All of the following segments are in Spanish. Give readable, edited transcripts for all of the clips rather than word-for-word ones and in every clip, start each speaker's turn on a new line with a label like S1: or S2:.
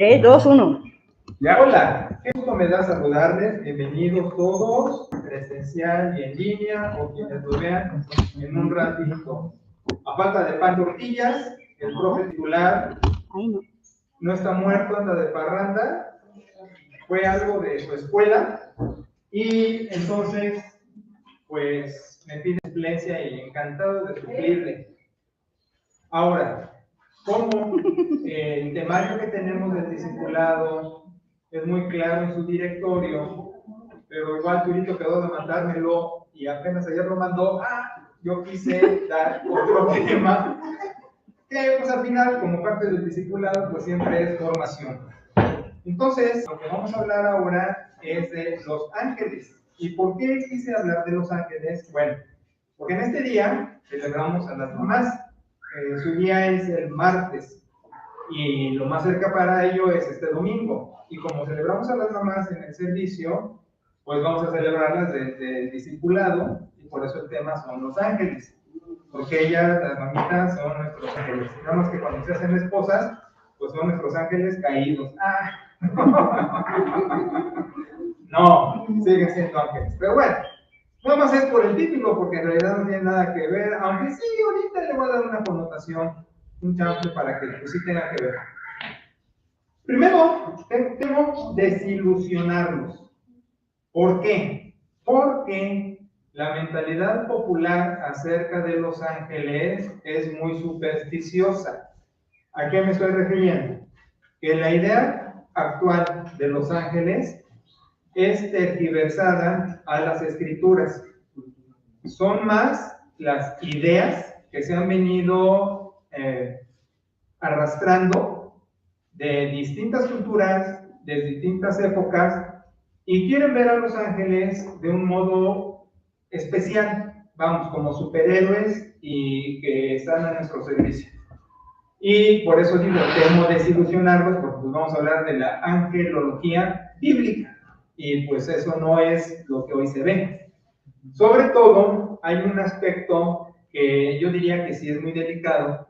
S1: 3, 2, 1.
S2: Ya, hola, qué gusto me da saludarles, bienvenidos todos, presencial y en línea, o quienes lo vean en un ratito. A falta de pan tortillas, el profe titular no está muerto, anda de parranda, fue algo de su escuela, y entonces, pues, me pide suplencia y encantado de suplirle. Ahora, como el temario que tenemos del discipulado es muy claro en su directorio, pero igual Turito quedó de mandármelo y apenas ayer lo mandó, yo quise dar otro tema, que pues al final, como parte del discipulado, pues siempre es formación. Entonces, lo que vamos a hablar ahora es de los ángeles. ¿Y por qué quise hablar de los ángeles? Bueno, porque en este día celebramos a las mamás. Su día es el martes y lo más cerca para ello es este domingo. Y como celebramos a las mamás en el servicio, pues vamos a celebrarlas desde el discipulado y por eso el tema son los ángeles. Porque ellas, las mamitas, son nuestros ángeles. Digamos que cuando se hacen esposas, pues son nuestros ángeles caídos. No, siguen siendo ángeles. Pero bueno, nada más es por el título, porque en realidad no tiene nada que ver, aunque sí, ahorita le voy a dar una connotación, un chanfle para que pues, sí tenga que ver. Primero, tengo desilusionarlos. ¿Por qué? Porque la mentalidad popular acerca de los ángeles es muy supersticiosa. ¿A qué me estoy refiriendo? Que la idea actual de los ángeles es tergiversada a las escrituras. Son más las ideas que se han venido arrastrando de distintas culturas, de distintas épocas, y quieren ver a los ángeles de un modo especial, vamos, como superhéroes y que están a nuestro servicio. Y por eso digo, temo desilusionarlos, porque pues vamos a hablar de la angelología bíblica, y pues eso no es lo que hoy se ve. Sobre todo, hay un aspecto que yo diría que sí es muy delicado,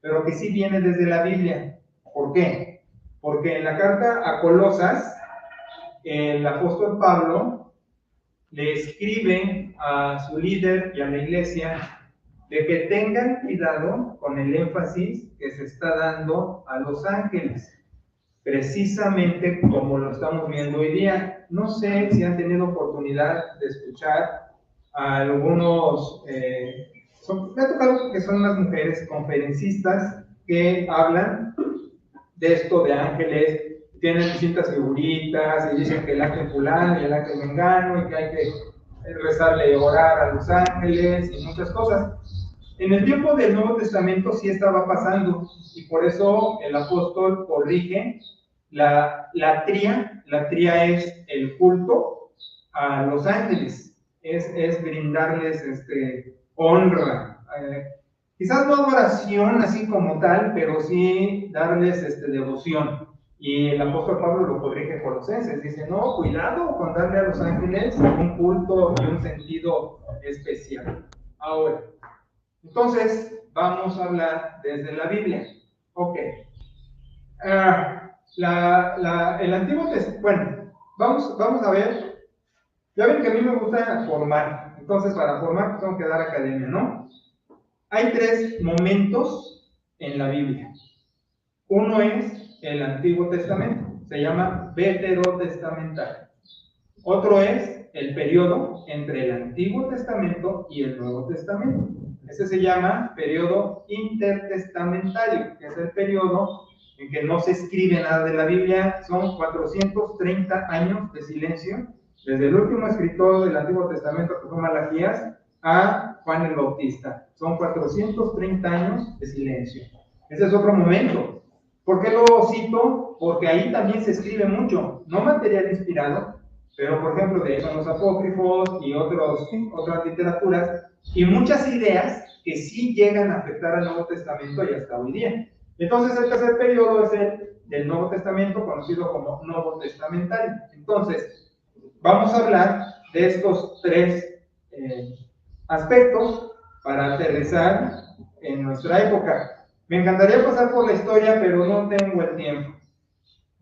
S2: pero que sí viene desde la Biblia. ¿Por qué? Porque en la carta a Colosas, el apóstol Pablo le escribe a su líder y a la iglesia de que tengan cuidado con el énfasis que se está dando a los ángeles, precisamente como lo estamos viendo hoy día. No sé si han tenido oportunidad de escuchar a algunos, me ha tocado que son las mujeres conferencistas que hablan de esto de ángeles, tienen distintas figuritas y dicen que el ángel fulano y el ángel mengano y que hay que rezarle y orar a los ángeles y muchas cosas. En el tiempo del Nuevo Testamento sí estaba pasando y por eso el apóstol corrige la tría. La tría es el culto a los ángeles, es brindarles honra. Quizás no adoración así como tal, pero sí darles devoción. Y el apóstol Pablo lo corrige en Colosenses, dice, no, cuidado con darle a los ángeles un culto y un sentido especial. Ahora, entonces, vamos a hablar desde la Biblia. Ok. El Antiguo Testamento, bueno, vamos a ver. Ya ven que a mí me gusta formar. Entonces, para formar, pues tengo que dar academia, ¿no? Hay tres momentos en la Biblia. Uno es el Antiguo Testamento, se llama veterotestamentario. Otro es el periodo entre el Antiguo Testamento y el Nuevo Testamento. Ese se llama periodo intertestamentario, que es el periodo en que no se escribe nada de la Biblia. Son 430 años de silencio, desde el último escritor del Antiguo Testamento, que fue Malaquías, a Juan el Bautista. Son 430 años de silencio. Ese es otro momento. ¿Por qué lo cito? Porque ahí también se escribe mucho, no material inspirado, pero por ejemplo de son los apócrifos y otras literaturas, y muchas ideas que sí llegan a afectar al Nuevo Testamento y hasta hoy día. Entonces el tercer periodo es el del Nuevo Testamento, conocido como Nuevo Testamentario. Entonces, vamos a hablar de estos tres aspectos para aterrizar en nuestra época. Me encantaría pasar por la historia, pero no tengo el tiempo.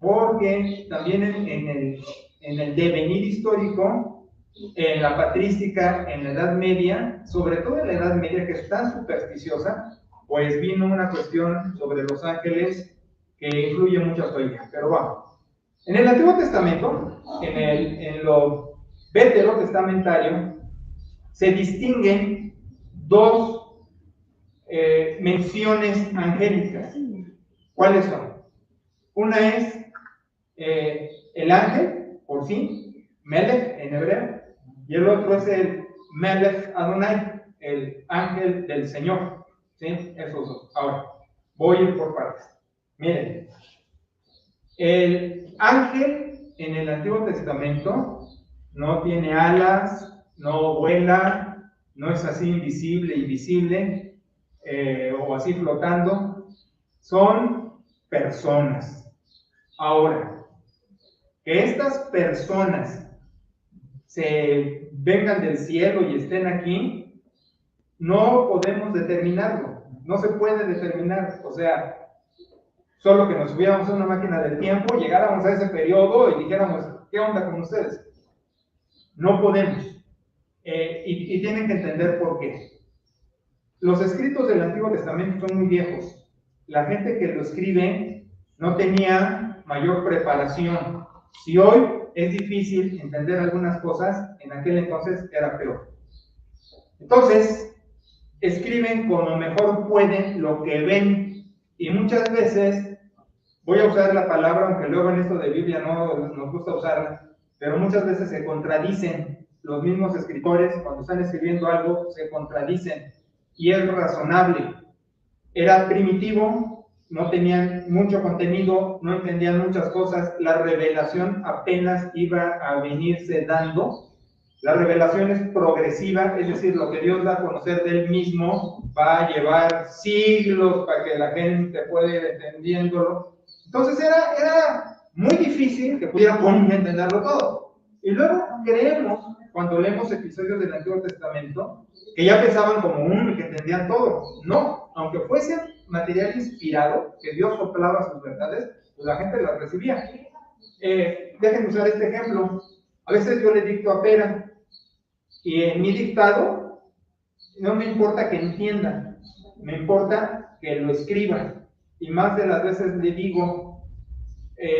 S2: porque también en el devenir histórico, en la patrística, en la Edad Media, sobre todo en la Edad Media, que es tan supersticiosa, pues vino una cuestión sobre los ángeles que influye mucho hasta hoy día. Pero vamos, en el Antiguo Testamento, en lo veterotestamentario, se distinguen dos menciones angélicas. ¿Cuáles son? Una es el ángel, por sí, Melech en hebreo, y el otro es el Melech Adonai, el ángel del Señor. ¿Sí? Esos dos. Ahora, voy a ir por partes. Miren, el ángel en el Antiguo Testamento no tiene alas, no vuela, no es así invisible y visible, o así flotando. Son personas. Ahora, que estas personas se vengan del cielo y estén aquí, no podemos determinarlo, no se puede determinar. O sea, solo que nos subiéramos a una máquina del tiempo, llegáramos a ese periodo y dijéramos, ¿qué onda con ustedes? No podemos. Y tienen que entender por qué. Los escritos del Antiguo Testamento son muy viejos. La gente que lo escribe no tenía mayor preparación. Si hoy es difícil entender algunas cosas, en aquel entonces era peor. Entonces, escriben como mejor pueden lo que ven, y muchas veces, voy a usar la palabra, aunque luego en esto de Biblia no nos gusta usarla, pero muchas veces se contradicen. Los mismos escritores, cuando están escribiendo algo, se contradicen, y es razonable. Era primitivo, no tenían mucho contenido, no entendían muchas cosas, la revelación apenas iba a venirse dando. La revelación es progresiva, es decir, lo que Dios da a conocer de Él mismo va a llevar siglos para que la gente pueda ir entendiéndolo. Entonces era muy difícil que pudiéramos entenderlo todo. Y luego creemos, cuando leemos episodios del Antiguo Testamento, que ya pensaban como uno y que entendían todo. No, aunque fuese material inspirado, que Dios soplaba sus verdades, pues la gente las recibía. Déjenme usar este ejemplo. A veces yo le dicto a Pera, y en mi dictado no me importa que entiendan, me importa que lo escriban. Y más de las veces le digo,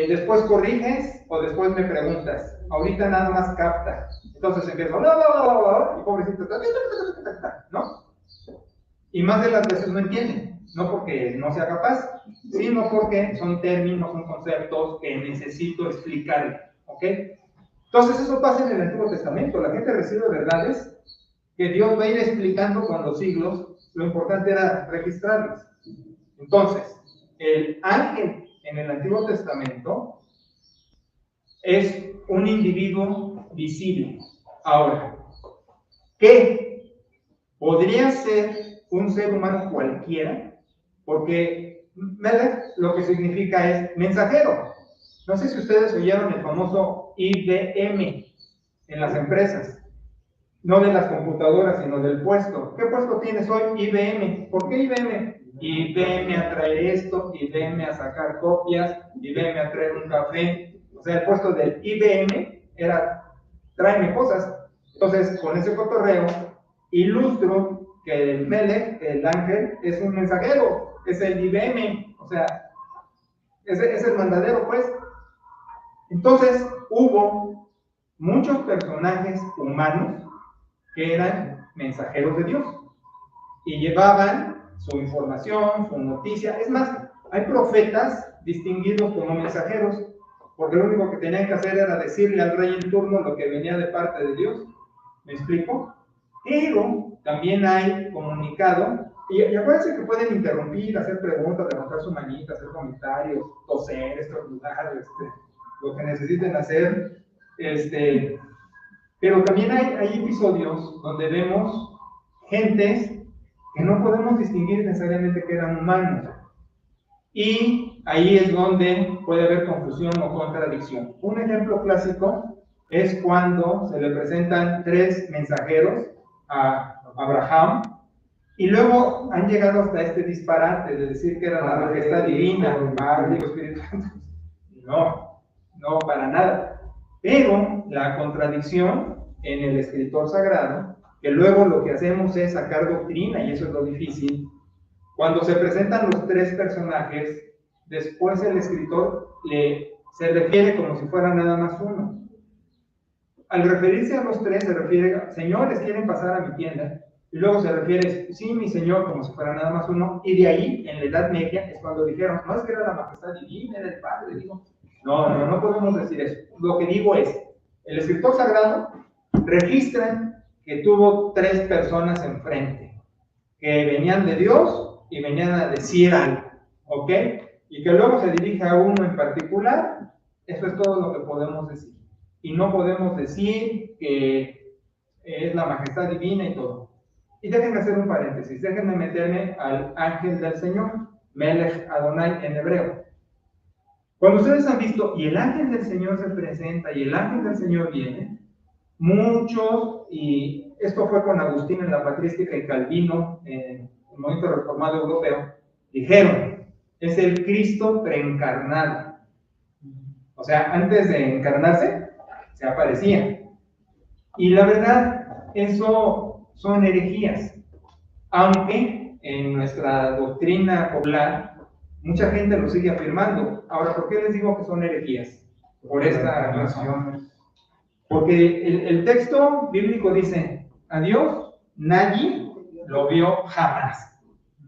S2: después corriges o después me preguntas. Ahorita nada más capta. Entonces empiezo, y pobrecito, ¿no? Y más de las veces no entienden, no porque no sea capaz, sino porque son términos, son conceptos que necesito explicar, ¿ok? Entonces eso pasa en el Antiguo Testamento, la gente recibe verdades que Dios va a ir explicando con los siglos, lo importante era registrarlas. Entonces, el ángel en el Antiguo Testamento es un individuo visible. Ahora, ¿qué? Podría ser un ser humano cualquiera, porque Melech lo que significa es mensajero. No sé si ustedes oyeron el famoso IBM en las empresas, no de las computadoras, sino del puesto. ¿Qué puesto tienes hoy? IBM. ¿Por qué IBM? IBM a traer esto, IBM a sacar copias, IBM a traer un café. O sea, el puesto del IBM era tráeme cosas. Entonces, con ese cotorreo, ilustro que el Melech, el ángel, es un mensajero, es el IBM, o sea, es el mandadero, pues. Entonces, hubo muchos personajes humanos que eran mensajeros de Dios y llevaban su información, su noticia. Es más, hay profetas distinguidos como mensajeros, porque lo único que tenían que hacer era decirle al rey en turno lo que venía de parte de Dios. ¿Me explico? Pero también hay comunicado, y acuérdense que pueden interrumpir, hacer preguntas, levantar su manita, hacer comentarios, toser, estornudar, lo que necesiten hacer, pero también hay episodios donde vemos gentes que no podemos distinguir necesariamente que eran humanos. Y ahí es donde puede haber confusión o contradicción. Un ejemplo clásico es cuando se le presentan 3 mensajeros a Abraham, y luego han llegado hasta este disparate de decir que era la majestad divina, Padre, Espíritu Santo. No, no, para nada. Pero la contradicción en el escritor sagrado, que luego lo que hacemos es sacar doctrina, y eso es lo difícil, cuando se presentan los tres personajes, después el escritor se refiere como si fuera nada más uno. Al referirse a los tres, se refiere, señores, ¿quieren pasar a mi tienda? Y luego se refiere, sí, mi señor, como si fuera nada más uno. Y de ahí, en la Edad Media, es cuando dijeron, no, es que era la majestad divina, era el Padre. Digo, no podemos decir eso. Lo que digo es, el escritor sagrado registra que tuvo tres personas enfrente, que venían de Dios y venían a decir algo, ¿ok? Y que luego se dirige a uno en particular, eso es todo lo que podemos decir. Y no podemos decir que es la majestad divina y todo. Y déjenme hacer un paréntesis, déjenme meterme al ángel del Señor, Melech Adonai en hebreo. Cuando ustedes han visto, y el ángel del Señor se presenta, y el ángel del Señor viene, muchos, y esto fue con Agustín en la Patrística y Calvino, en el movimiento reformado europeo, dijeron, es el Cristo preencarnado. O sea, antes de encarnarse, se aparecía. Y la verdad, eso son herejías. Aunque en nuestra doctrina popular, mucha gente lo sigue afirmando. Ahora, ¿por qué les digo que son herejías? Por esta razón. Porque el texto bíblico dice, a Dios nadie lo vio jamás.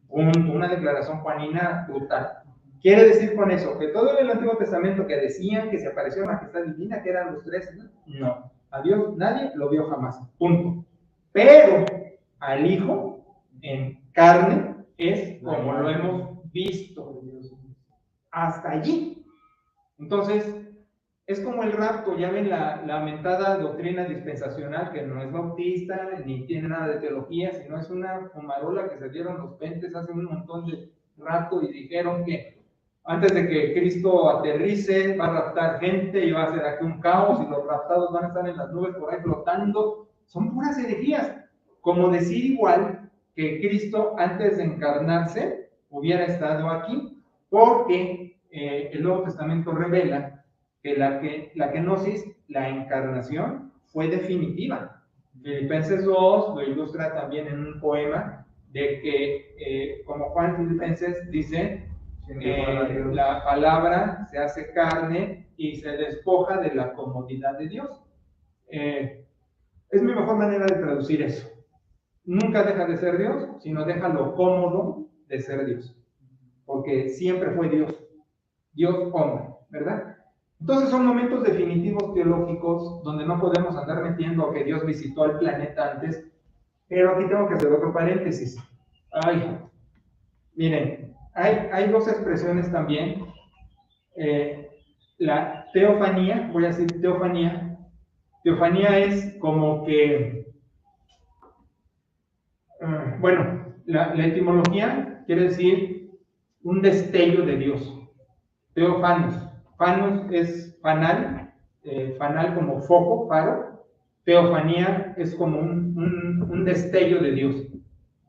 S2: Una declaración juanina brutal. Quiere decir con eso que todo el Antiguo Testamento que decían que se apareció la majestad divina, que eran los tres, no. A Dios nadie lo vio jamás. Punto. Pero al Hijo en carne es como lo hemos visto. Hasta allí. Entonces, es como el rapto, ya ven la lamentada doctrina dispensacional, que no es bautista, ni tiene nada de teología, sino es una fumarola que se dieron los pentes hace un montón de rato y dijeron que antes de que Cristo aterrice, va a raptar gente y va a ser aquí un caos y los raptados van a estar en las nubes por ahí flotando. Son puras herejías. Como decir igual que Cristo antes de encarnarse hubiera estado aquí, porque el Nuevo Testamento revela que la kenosis, la encarnación, fue definitiva. Filipenses 2 lo ilustra también en un poema de que, como Juan Filipenses dice, la palabra se hace carne y se despoja de la comodidad de Dios. Es mi mejor manera de traducir eso. Nunca deja de ser Dios, sino deja lo cómodo de ser Dios. Porque siempre fue Dios. Dios hombre, ¿verdad? Entonces son momentos definitivos teológicos donde no podemos andar metiendo que Dios visitó al planeta antes, pero aquí tengo que hacer otro paréntesis. Miren, hay dos expresiones también. La teofanía, voy a decir teofanía. Teofanía es como que, la etimología quiere decir un destello de Dios. Teofanos. Fanos es fanal, fanal como foco, faro. Teofanía es como un destello de Dios.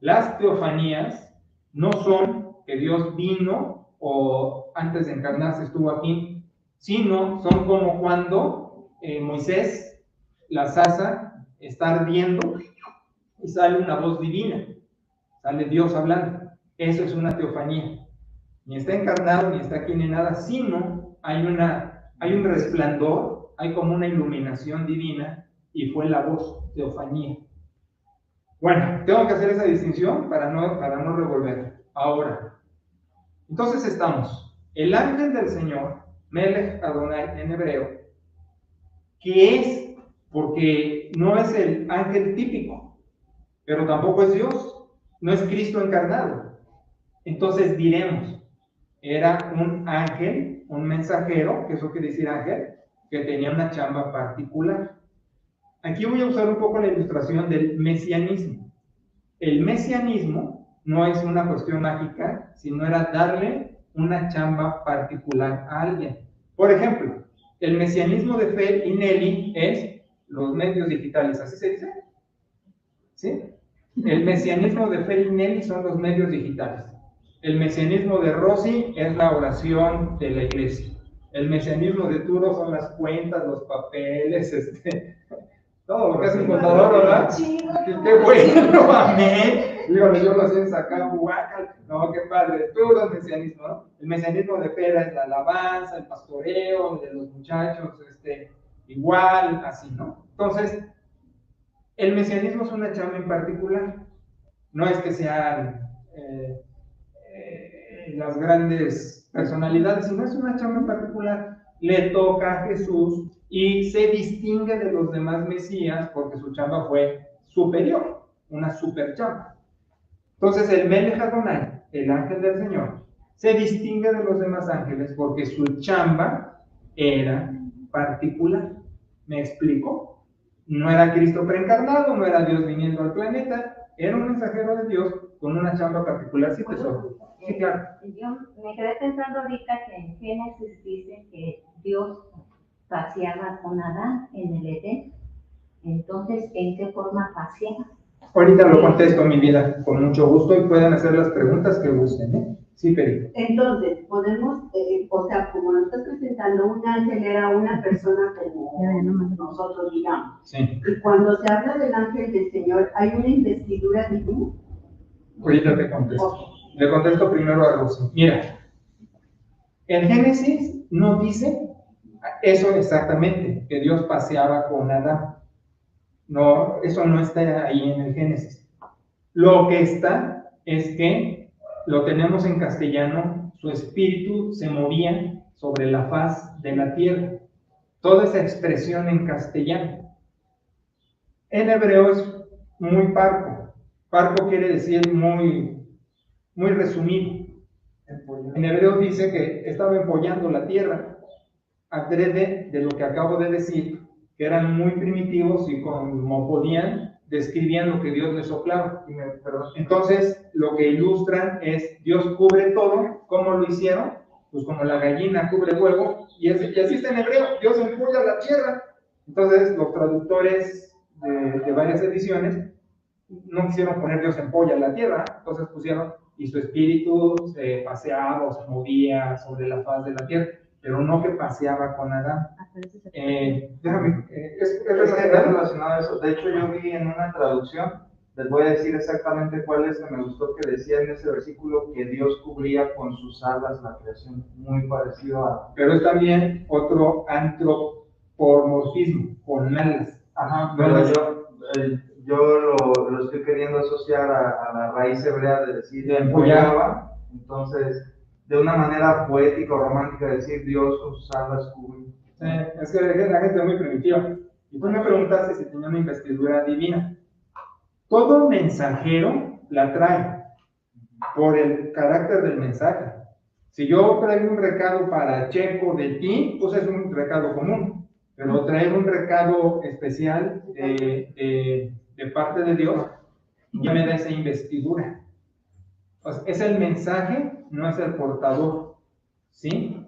S2: Las teofanías no son que Dios vino o antes de encarnarse estuvo aquí, sino son como cuando Moisés, la zarza, está ardiendo y sale una voz divina, sale Dios hablando. Eso es una teofanía. Ni está encarnado, ni está aquí, ni nada, sino hay un resplandor, hay como una iluminación divina, y fue la voz, teofanía. Bueno, tengo que hacer esa distinción para no revolver. Ahora, entonces estamos, el ángel del Señor, Melech Adonai en hebreo, que es, porque no es el ángel típico, pero tampoco es Dios, no es Cristo encarnado. Entonces diremos, era un ángel, un mensajero, que eso quiere decir ángel, que tenía una chamba particular. Aquí voy a usar un poco la ilustración del mesianismo. El mesianismo no es una cuestión mágica, sino era darle una chamba particular a alguien. Por ejemplo, el mesianismo de Fer y Nelly es los medios digitales, ¿así se dice? ¿Sí? El mesianismo de Fer y Nelly son los medios digitales. El mesianismo de Rosy es la oración de la iglesia. El mesianismo de Turo son las cuentas, los papeles, todo lo que hace un contador, ¿verdad? Qué bueno, amén. Dígame, yo lo hacía en Zacahuacal. No, qué padre. Todo el mesianismo, ¿no? El mesianismo de Pera es la alabanza, el pastoreo de los muchachos, igual, así, ¿no? Entonces, el mesianismo es una chamba en particular. No es que sean las grandes personalidades, sino es una chamba en particular. Le toca a Jesús y se distingue de los demás mesías porque su chamba fue superior, una super chamba. Entonces el Melech Adonai, el ángel del Señor, se distingue de los demás ángeles porque su chamba era particular. ¿Me explico? No era Cristo preencarnado, no era Dios viniendo al planeta, era un mensajero de Dios con una chamba particular. Sí, tesoro. Sí, claro.
S1: Yo me quedé pensando ahorita que en Génesis dice que Dios paseaba con Adán en el Edén. Entonces, ¿en qué forma paseaba?
S2: Ahorita lo contesto, mi vida, con mucho gusto, y pueden hacer las preguntas que gusten, ¿eh? Sí, Peri.
S3: Entonces, podemos, o sea, como lo estás presentando, un ángel era una persona como nosotros, digamos.
S2: Sí.
S3: Y cuando se habla del ángel del Señor, ¿hay una investidura divina?
S2: Ahorita te contesto. Le contesto primero a Rosy. Mira, en Génesis no dice eso exactamente, que Dios paseaba con Adán. No, eso no está ahí en el Génesis. Lo que está es que lo tenemos en castellano, su espíritu se movía sobre la faz de la tierra. Toda esa expresión en castellano. En hebreo es muy parco. Parco quiere decir muy resumido. En hebreo dice que estaba empollando la tierra, adrede de lo que acabo de decir, que eran muy primitivos y como podían, describían lo que Dios les soplaba. Entonces, lo que ilustran es, Dios cubre todo. ¿Cómo lo hicieron? Pues como la gallina cubre el huevo, y así está en hebreo, Dios empolla la tierra. Entonces, los traductores de varias ediciones no quisieron poner Dios empolla la tierra, entonces pusieron, y su espíritu se paseaba o se movía sobre la faz de la tierra, pero no que paseaba con Adán. Déjame, es
S4: relacionado a eso. De hecho, yo vi en una traducción, les voy a decir exactamente cuál es, que me gustó, que decía en ese versículo que Dios cubría con sus alas la creación, muy parecido a...
S2: Pero es también otro antropomorfismo, con alas.
S4: Ajá, pero yo lo estoy queriendo asociar a la raíz hebrea de decir empollaba, entonces de una manera poética o romántica decir Dios con sus alas cubre.
S2: Es que la gente es muy primitiva. Y tú me preguntaste si tenía una investidura divina. Todo mensajero la trae por el carácter del mensaje. Si yo traigo un recado para Checo de ti, pues es un recado común. Pero traigo un recado especial de parte de Dios, ya me da esa investidura. Pues es el mensaje, no es el portador. ¿Sí?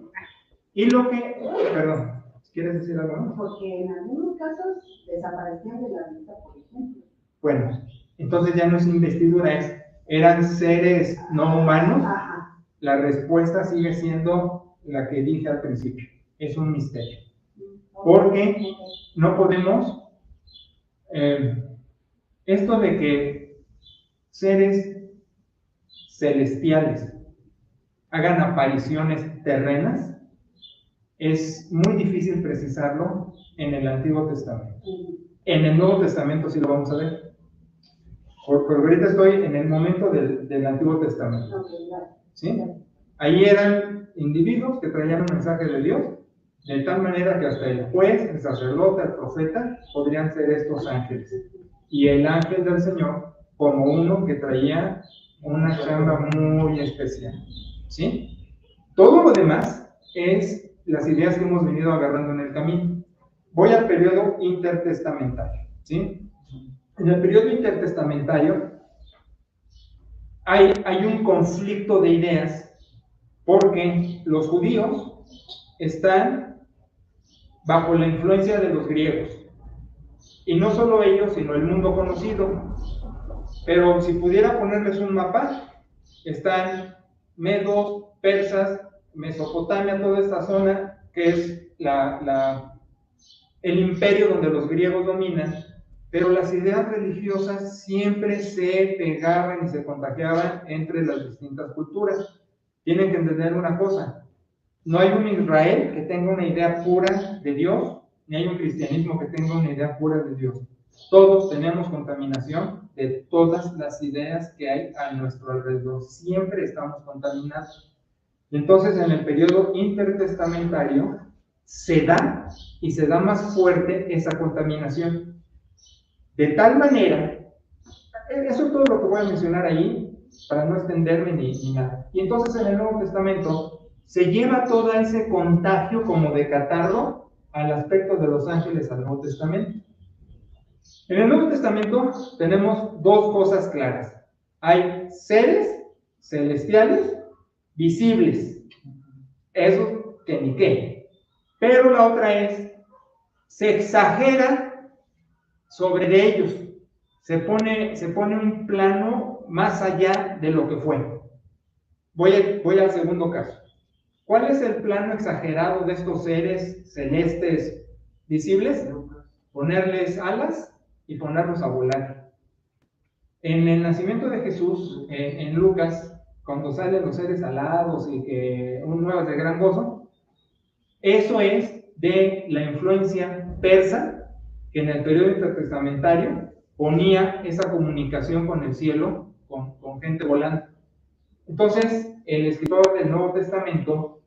S2: Y lo que, perdón, ¿quieres decir algo más?
S3: Porque en algunos casos desaparecían de la vista, por ejemplo.
S2: Bueno, entonces ya no es investidura, eran seres no humanos.
S3: Ajá.
S2: La respuesta sigue siendo la que dije al principio, es un misterio. Porque no podemos, esto de que seres celestiales hagan apariciones terrenas, es muy difícil precisarlo en el Antiguo Testamento. En el Nuevo Testamento sí lo vamos a ver. Porque ahorita estoy en el momento del Antiguo Testamento. ¿Sí? Ahí eran individuos que traían un mensaje de Dios, de tal manera que hasta el juez, el sacerdote, el profeta, podrían ser estos ángeles. Y el ángel del Señor como uno que traía una chamba muy especial. ¿Sí? Todo lo demás es las ideas que hemos venido agarrando en el camino. Voy al periodo intertestamentario. ¿Sí? En el periodo intertestamentario hay un conflicto de ideas porque los judíos están bajo la influencia de los griegos. Y no solo ellos, sino el mundo conocido. Pero si pudiera ponerles un mapa, están medos, persas, Mesopotamia, toda esta zona, que es el imperio donde los griegos dominan, pero las ideas religiosas siempre se pegaban y se contagiaban entre las distintas culturas. Tienen que entender una cosa: no hay un Israel que tenga una idea pura de Dios, ni hay un cristianismo que tenga una idea pura de Dios. Todos tenemos contaminación de todas las ideas que hay a nuestro alrededor. Siempre estamos contaminados. Entonces, en el periodo intertestamentario se da, y se da más fuerte esa contaminación. De tal manera, eso es todo lo que voy a mencionar ahí, para no extenderme ni nada. Y entonces en el Nuevo Testamento se lleva todo ese contagio como de catarro al aspecto de los ángeles al Nuevo Testamento. En el Nuevo Testamento tenemos dos cosas claras. Hay seres celestiales visibles, eso que ni qué. Pero la otra es, se exagera sobre de ellos, se pone un plano más allá de lo que fue. Voy al segundo caso. ¿Cuál es el plano exagerado de estos seres celestes visibles? Ponerles alas y ponerlos a volar. En el nacimiento de Jesús, en Lucas, cuando salen los seres alados y que un nuevo de gran gozo, eso es de la influencia persa, que en el periodo intertestamentario ponía esa comunicación con el cielo, con gente volando. Entonces, el escritor del Nuevo Testamento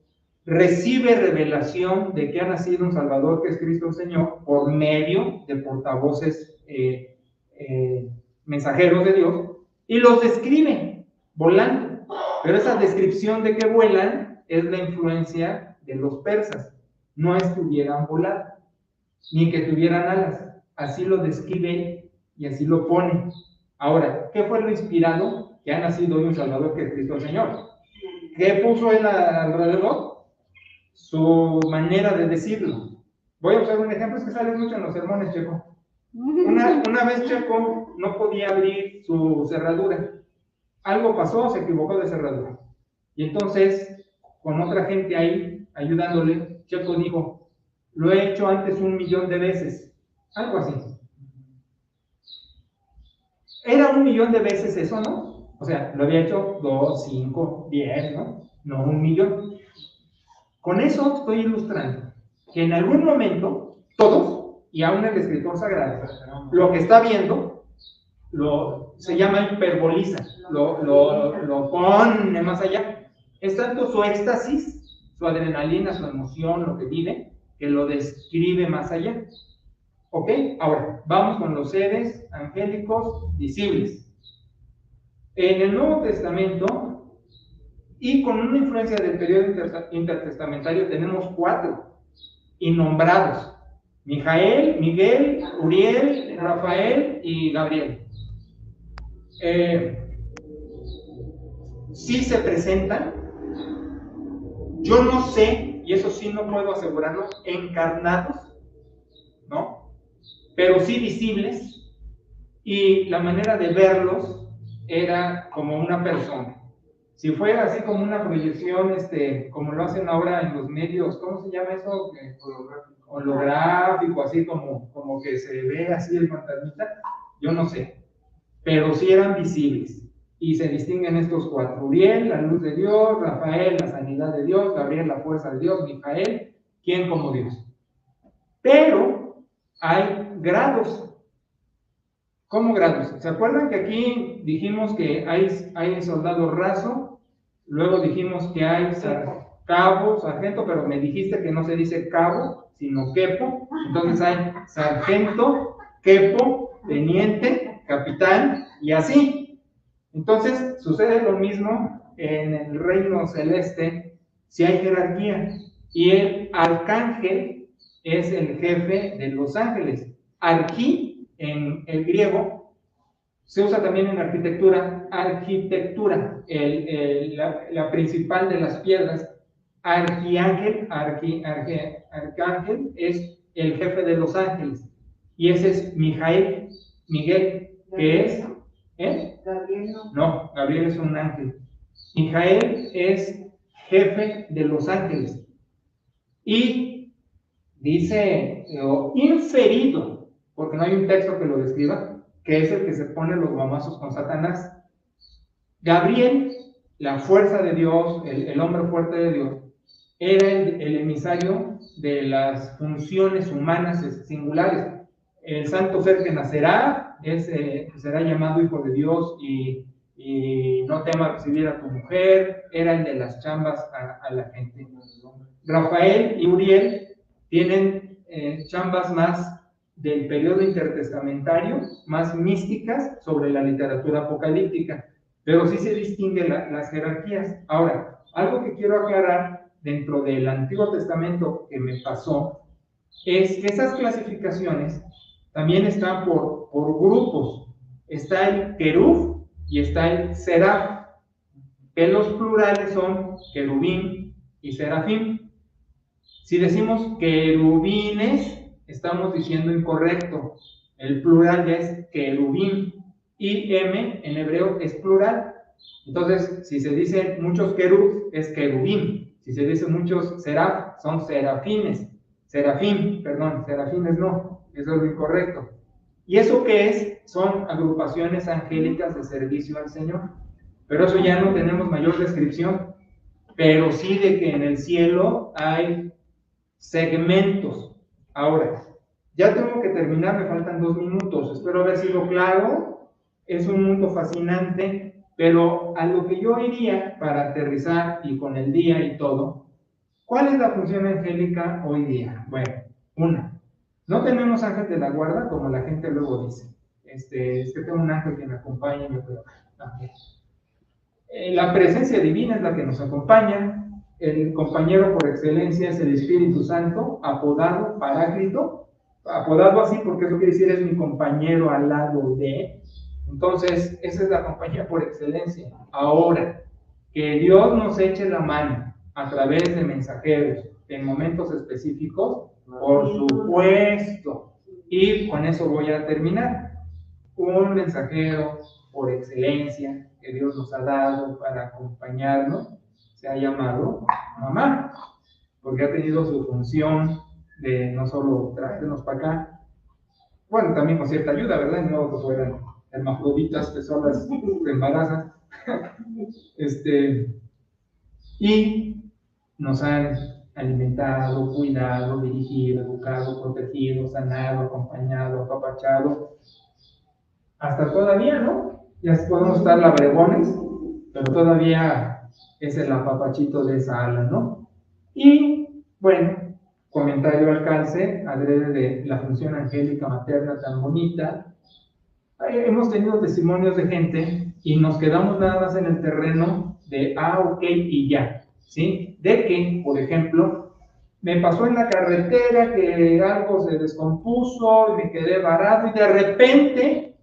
S2: recibe revelación de que ha nacido un Salvador, que es Cristo el Señor, por medio de portavoces mensajeros de Dios, y los describe volando. Pero esa descripción de que vuelan es la influencia de los persas. No es que hubieran volado, ni que tuvieran alas. Así lo describe y así lo pone. Ahora, ¿qué fue lo inspirado? Que ha nacido hoy un Salvador, que es Cristo el Señor. ¿Qué puso él alrededor? Su manera de decirlo. Voy a usar un ejemplo, es que sale mucho en los sermones, Checo. Una vez Checo no podía abrir su cerradura. Algo pasó, se equivocó de cerradura. Y entonces, con otra gente ahí, ayudándole, Checo dijo, lo he hecho antes 1,000,000 de veces. Algo así. Era 1,000,000 de veces eso, ¿no? O sea, lo había hecho 2, 5, 10, ¿no? No 1,000,000. Con eso estoy ilustrando que en algún momento, todos, y aún el escritor sagrado, lo que está viendo, se llama hiperboliza, lo pone más allá. Es tanto su éxtasis, su adrenalina, su emoción, lo que vive, que lo describe más allá. ¿Ok? Ahora, vamos con los seres angélicos visibles. En el Nuevo Testamento, y con una influencia del periodo intertestamentario, tenemos 4 innombrados: Mijael, Miguel, Uriel, Rafael y Gabriel. Sí se presentan, yo no sé, y eso sí no puedo asegurarlo, encarnados, ¿no? Pero sí visibles, y la manera de verlos era como una persona. Si fuera así como una proyección, como lo hacen ahora en los medios, ¿cómo se llama eso? Holográfico, así como que se ve así el fantasmita, yo no sé, pero sí eran visibles, y se distinguen estos 4: Uriel, la luz de Dios; Rafael, la sanidad de Dios; Gabriel, la fuerza de Dios; Mijael, ¿quién como Dios? Pero hay grados. ¿Cómo grados? ¿Se acuerdan que aquí dijimos que hay soldado raso? Luego dijimos que hay cabo, sargento, pero me dijiste que no se dice cabo, sino quepo. Entonces hay sargento, quepo, teniente, capitán, y así. Entonces sucede lo mismo en el reino celeste, si hay jerarquía. Y el arcángel es el jefe de los ángeles. Arquí, en el griego, se usa también en arquitectura, la principal de las piedras. Arcángel es el jefe de los ángeles, y ese es Miguel, que es,
S3: Gabriel
S2: no, Gabriel es un ángel. Mijael es jefe de los ángeles. Y dice, inferido, porque no hay un texto que lo describa, que es el que se pone los guamazos con Satanás. Gabriel, la fuerza de Dios, el hombre fuerte de Dios, era el emisario de las funciones humanas singulares. El santo ser que nacerá será llamado hijo de Dios y no temas recibir a tu mujer, era el de las chambas a la gente. Rafael y Uriel tienen chambas más del periodo intertestamentario, más místicas sobre la literatura apocalíptica, pero sí se distinguen las jerarquías. Ahora, algo que quiero aclarar dentro del Antiguo Testamento que me pasó es que esas clasificaciones también están por grupos. Está el querub y está el seraf, que los plurales son querubín y serafín. Si decimos querubines, estamos diciendo incorrecto. El plural ya es querubín y M en hebreo es plural. Entonces, si se dice muchos querub, es querubín. Si se dice muchos seraf, son serafines. Serafines no, eso es lo incorrecto. ¿Y eso qué es? Son agrupaciones angélicas de servicio al Señor. Pero eso ya no tenemos mayor descripción. Pero sí de que en el cielo hay segmentos. Ahora, ya tengo que terminar, me faltan 2 minutos. Espero haber sido claro. Es un mundo fascinante, pero a lo que yo iría para aterrizar y con el día y todo, ¿cuál es la función angélica hoy día? Bueno, una, no tenemos ángel de la guarda como la gente luego dice. Es que tengo un ángel que me acompaña y me puede también. La presencia divina es la que nos acompaña. El compañero por excelencia es el Espíritu Santo, apodado Paráclito, apodado así porque eso quiere decir es mi compañero al lado de. Entonces, esa es la compañía por excelencia. Ahora, que Dios nos eche la mano a través de mensajeros en momentos específicos, por supuesto. Y con eso voy a terminar. Un mensajero por excelencia que Dios nos ha dado para acompañarnos se ha llamado mamá, porque ha tenido su función de no solo traernos para acá, bueno, también con cierta ayuda, ¿verdad? No que fueran hermafroditas que solas se embarazan. Y nos han alimentado, cuidado, dirigido, educado, protegido, sanado, acompañado, apapachado. Hasta todavía, ¿no? Ya podemos estar labrebones, pero todavía es el apapachito de esa ala, ¿no? Y, bueno, comentario al calce, adrede de la función angélica materna tan bonita. Hemos tenido testimonios de gente y nos quedamos nada más en el terreno de ok y ya, ¿sí? De que, por ejemplo, me pasó en la carretera que algo se descompuso y me quedé varado y de repente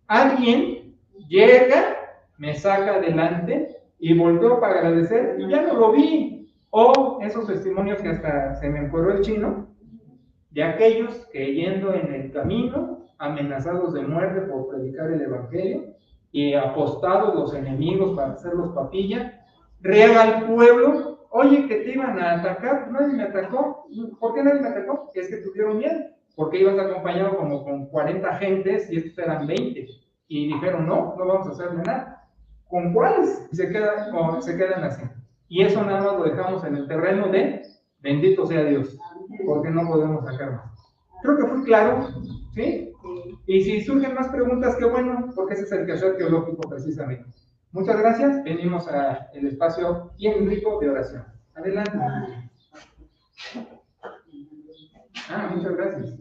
S2: alguien llega, me saca adelante y volteo para agradecer y ya no lo vi. O esos testimonios que hasta se me encueró el chino, de aquellos que yendo en el camino, amenazados de muerte por predicar el evangelio y apostados los enemigos para hacerlos papilla, riega al pueblo, oye, que te iban a atacar, nadie me atacó. ¿Por qué nadie me atacó? Es que tuvieron miedo, porque ibas acompañado como con 40 gentes y estos eran 20, y dijeron, no vamos a hacerle nada. ¿Con cuáles? Y se quedan así. Y eso nada más lo dejamos en el terreno de bendito sea Dios, porque no podemos sacar más. Creo que fue claro, ¿sí? Y si surgen más preguntas, qué bueno, porque ese es el quehacer teológico precisamente. Muchas gracias, venimos al espacio bien rico de oración. Adelante. Muchas gracias.